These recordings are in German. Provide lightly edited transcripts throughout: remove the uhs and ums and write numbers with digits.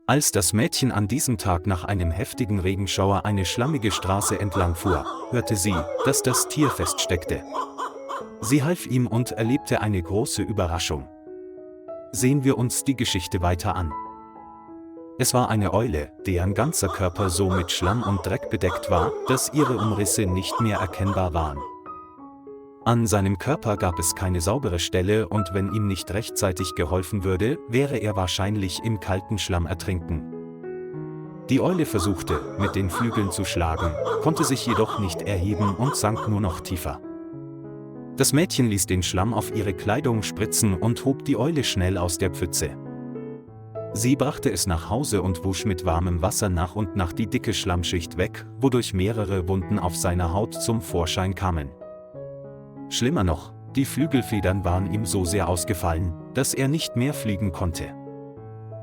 Als das Mädchen an diesem Tag nach einem heftigen Regenschauer eine schlammige Straße entlang fuhr, hörte sie, dass das Tier feststeckte. Sie half ihm und erlebte eine große Überraschung. Sehen wir uns die Geschichte weiter an. Es war eine Eule, deren ganzer Körper so mit Schlamm und Dreck bedeckt war, dass ihre Umrisse nicht mehr erkennbar waren. An seinem Körper gab es keine saubere Stelle und wenn ihm nicht rechtzeitig geholfen würde, wäre er wahrscheinlich im kalten Schlamm ertrinken. Die Eule versuchte, mit den Flügeln zu schlagen, konnte sich jedoch nicht erheben und sank nur noch tiefer. Das Mädchen ließ den Schlamm auf ihre Kleidung spritzen und hob die Eule schnell aus der Pfütze. Sie brachte es nach Hause und wusch mit warmem Wasser nach und nach die dicke Schlammschicht weg, wodurch mehrere Wunden auf seiner Haut zum Vorschein kamen. Schlimmer noch, die Flügelfedern waren ihm so sehr ausgefallen, dass er nicht mehr fliegen konnte.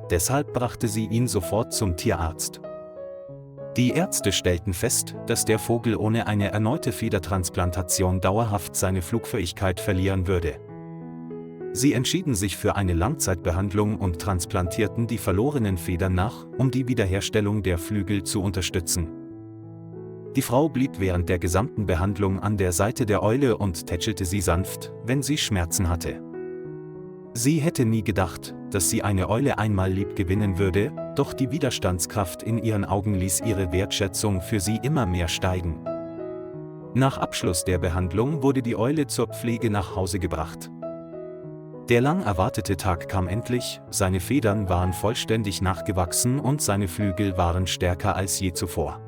Deshalb brachte sie ihn sofort zum Tierarzt. Die Ärzte stellten fest, dass der Vogel ohne eine erneute Federtransplantation dauerhaft seine Flugfähigkeit verlieren würde. Sie entschieden sich für eine Langzeitbehandlung und transplantierten die verlorenen Federn nach, um die Wiederherstellung der Flügel zu unterstützen. Die Frau blieb während der gesamten Behandlung an der Seite der Eule und tätschelte sie sanft, wenn sie Schmerzen hatte. Sie hätte nie gedacht, dass sie eine Eule einmal lieb gewinnen würde, doch die Widerstandskraft in ihren Augen ließ ihre Wertschätzung für sie immer mehr steigen. Nach Abschluss der Behandlung wurde die Eule zur Pflege nach Hause gebracht. Der lang erwartete Tag kam endlich, seine Federn waren vollständig nachgewachsen und seine Flügel waren stärker als je zuvor.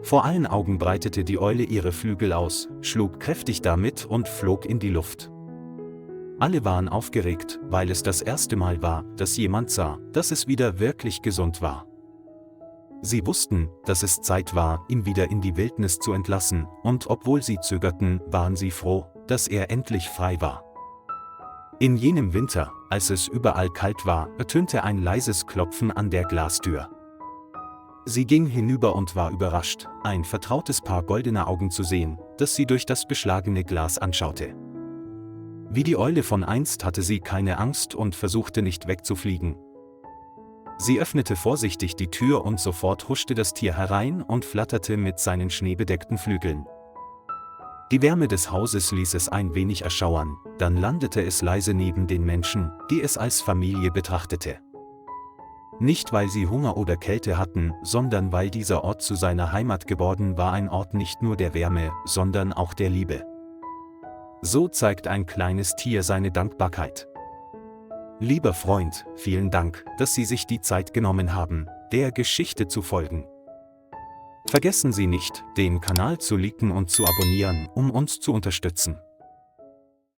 Vor allen Augen breitete die Eule ihre Flügel aus, schlug kräftig damit und flog in die Luft. Alle waren aufgeregt, weil es das erste Mal war, dass jemand sah, dass es wieder wirklich gesund war. Sie wussten, dass es Zeit war, ihn wieder in die Wildnis zu entlassen, und obwohl sie zögerten, waren sie froh, dass er endlich frei war. In jenem Winter, als es überall kalt war, ertönte ein leises Klopfen an der Glastür. Sie ging hinüber und war überrascht, ein vertrautes Paar goldener Augen zu sehen, das sie durch das beschlagene Glas anschaute. Wie die Eule von einst hatte sie keine Angst und versuchte nicht wegzufliegen. Sie öffnete vorsichtig die Tür und sofort huschte das Tier herein und flatterte mit seinen schneebedeckten Flügeln. Die Wärme des Hauses ließ es ein wenig erschauern, dann landete es leise neben den Menschen, die es als Familie betrachtete. Nicht weil sie Hunger oder Kälte hatten, sondern weil dieser Ort zu seiner Heimat geworden war, ein Ort nicht nur der Wärme, sondern auch der Liebe. So zeigt ein kleines Tier seine Dankbarkeit. Lieber Freund, vielen Dank, dass Sie sich die Zeit genommen haben, der Geschichte zu folgen. Vergessen Sie nicht, den Kanal zu liken und zu abonnieren, um uns zu unterstützen.